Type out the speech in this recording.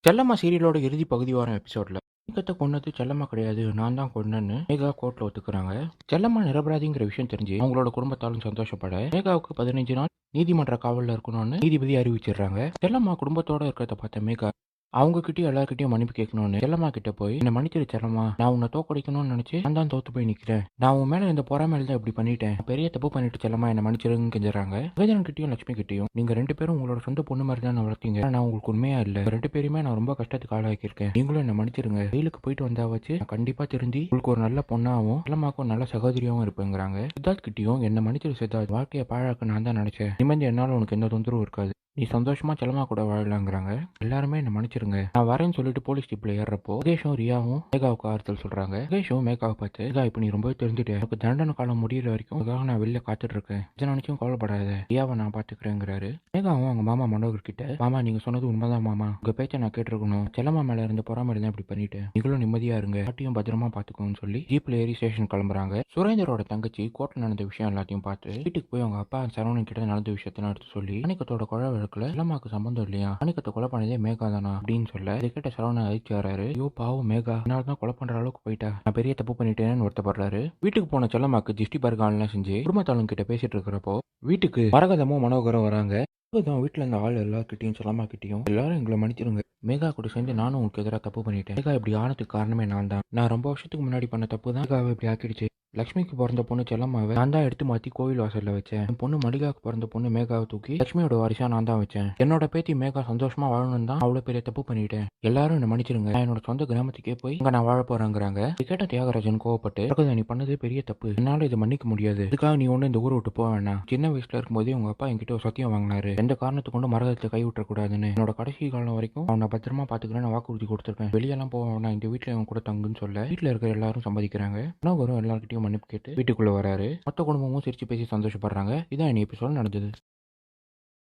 செல்லம்மா சீரியலோட இறுதி பகுதி வாரம் எபிசோட்ல மேகத்தை கொன்னது செல்லம்மா கிடையாது, நான் தான் கொன்னேன்னு மேகா கோர்ட்ல ஒத்துக்கிறாங்க. செல்லம்மா நிரபராதிங்கிற விஷயம் தெரிஞ்சு அவங்களோட குடும்பத்தாலும் சந்தோஷப்பட மேகாவுக்கு 15 நாள் நீதிமன்ற காவலில் இருக்கணும்னு நீதிபதி அறிவிச்சிடுறாங்க. செல்லம்மா குடும்பத்தோட இருக்கிறத பார்த்த மேகா அவங்க கிட்டயும் எல்லார்கிட்டயும் மன்னிப்பு கேட்கணும்னு செல்லம்மா கிட்ட போய் என்ன மன்னிச்சிரு செல்லம்மா, நான் உன்னை தோக்கடிக்கணும்னு நினைச்சு நான் தான் தோத்து போய் நிக்கிறேன். நான் உன் மேல இந்த பொறாமையில தான் இப்படி பண்ணிட்டேன். பெரிய தப்பு பண்ணிட்டு செல்லம்மா என்ன மன்னிச்சிருன்னு கெஞ்சுறாங்க. வேதன் கிட்டயும் லட்சுமி கிட்டயும் நீங்க ரெண்டு பேரும் உங்களோட சொந்த பொண்ணு மாதிரி தான் வளர்த்தீங்க. நான் உங்களுக்கு உண்மையா இல்ல. ரெண்டு பேருமே நான் ரொம்ப கஷ்டத்துக்கு ஆளாக்கியிருக்கேன். நீங்களும் என்ன மன்னிச்சிருங்க. ஜெயிலுக்கு போயிட்டு வந்தா வச்சு நான் கண்டிப்பா திருந்தி உங்களுக்கு ஒரு நல்ல பொண்ணாவும் செல்லம்மாக்கும் நல்ல சகோதரியாவும் இருப்பேங்கிறாங்க. சித்தார்த் கிட்டயும் என்ன மன்னிச்சிரு சித்தார்த், வாழ்க்கையை பாழாக்க நான் தான் நினைச்சேன். நிம்மதி என்னால உனக்கு எந்த தொந்தரவும் இருக்காது. நீ சந்தோஷமா செல்லமா கூட வாழலாங்கிறாங்க. எல்லாருமே என்ன மன்னிச்சிருங்க, நான் வரேன்னு சொல்லிட்டு போலீஸ் ஜீப்ல ஏறப்போ முகேஷும் ரியாவும் மேகாவுக்கு ஆறுதல் சொல்றாங்க. முகேஷும் மேகாவை பார்த்து இதா இப்ப நீ ரொம்பவே தெரிஞ்சுட்டேன், எனக்கு தண்டனை காலம் முடியிற வரைக்கும் அதுக்காக நான் வெளில காத்துட்டு இருக்கேன். இதை நினைச்சும் கவலைப்படாத, ரியாவை நான் பாத்துக்கிறேங்கிறாரு. மேகாவும் அவங்க மாமா மனோகர் கிட்ட மாமா நீங்க சொன்னது உண்மைதான் மாமா, உங்க பேச்சை நான் கேட்டிருக்கணும். செல்லம்மா மேல இருந்த பொறாம இருந்தா இப்படி பண்ணிட்டேன். நீங்களும் நிம்மதியா இருங்க, பாட்டியும் பத்திரமா பாத்துக்கோன்னு சொல்லி ஜீப்ல ஏறி ஸ்டேஷன் கிளம்புறாங்க. சுரேந்தரோட தங்கச்சி கோர்ட்ல நடந்த விஷயம் எல்லாத்தையும் பார்த்து வீட்டுக்கு போய் அவங்க அப்பா சரவணன் கிட்ட நடந்த விஷயத்த எடுத்து சொல்லி அனிகத்தோட குழ வழக்குல செல்லம்மாக்கு சம்பந்தம் இல்லையா, அனிகத்தை கொலை பண்ணதே மேகா தானா அப்படின்னு சொல்ல இதை கேட்ட சரவணன் அதிர்ச்சி வராரு. ஐயோ பாவம் மேகா என்னால்தான் கொலை பண்ற அளவுக்கு போயிட்டா, நான் பெரிய தப்பு பண்ணிட்டேன்னு வருத்தப்படுறாரு. வீட்டுக்கு போன செல்லம்மாக்கு திஷ்டி பர்கான்லாம் செஞ்சு குடும்பத்தாளும் கிட்ட பேசிட்டு இருக்கிறப்போ வீட்டுக்கு மரகதமும் மனோகரும் வராங்க. வீட்டுல இருந்த ஆள் எல்லார்கிட்டையும் செல்லம்மா கிட்டையும் எல்லாரும் எங்களை மன்னிச்சிருங்க, மேகா கூட சேர்ந்து நானும் உங்களுக்கு எதிராக தப்பு பண்ணிட்டேன். மேகா இப்படி ஆனதுக்கு காரணமே நான் தான். நான் ரொம்ப வருஷத்துக்கு முன்னாடி பண்ண தப்பு தான் மேகாவை இப்படி ஆக்கிடுச்சு. லட்சுமிக்கு பிறந்த பொண்ணு செல்லம்மாவை நான் தான் எடுத்து மாத்தி கோவில் வாசல்ல வச்சேன். என் பொண்ணு மல்லிகாவுக்கு பிறந்த பொண்ணு மேகாவை தூக்கி லட்சுமியோட வாரிசா நான் தான் வச்சேன். என்னோட பேத்தி மேகா சந்தோஷமா வாழணும் தான் அவ்வளவு பெரிய தப்பு பண்ணிட்டேன். எல்லாரும் என்ன மன்னிச்சிருங்க, நான் என்னோட சொந்த கிராமத்துக்கே போய் அங்க நான் வாழ போறேங்கிறாங்க. இது கேட்ட தியாகராஜன் கோவப்பட்டு நீ பண்ணது பெரிய தப்பு, என்னால இதை மன்னிக்க முடியாது. இதுக்காக நீ ஒண்ணு இந்த ஊரை விட்டு போக வேணாம். சின்ன வயசுல இருக்கும்போதே உங்க அப்பா என்கிட்ட ஒரு சத்தியம் வாங்கினாரு, எந்த காரணத்துக்கு கொண்டு மரகதத்தை கை விட்டுற கூடாதுன்னு. என்னோட கடைசி காலம் வரைக்கும் அவனை பத்திரமா பாத்துக்கிறேன்னு வாக்குறுதி கொடுத்துருக்கேன். வெளியெல்லாம் போக வேணாம், இந்த வீட்டுல இவன் கூட தங்குன்னு சொல்ல வீட்டுல இருக்கிற எல்லாரும் சம்மதிக்கிறாங்க. மனோகரும் எல்லார்கிட்டயும் மன்னிப்பு கேட்டு வீட்டுக்குள்ள வராரு. மொத்த குடும்பமும் சிரிச்சு பேசி சந்தோஷப்படுறாங்க. இதான் இனி எபிசோட் நடந்தது.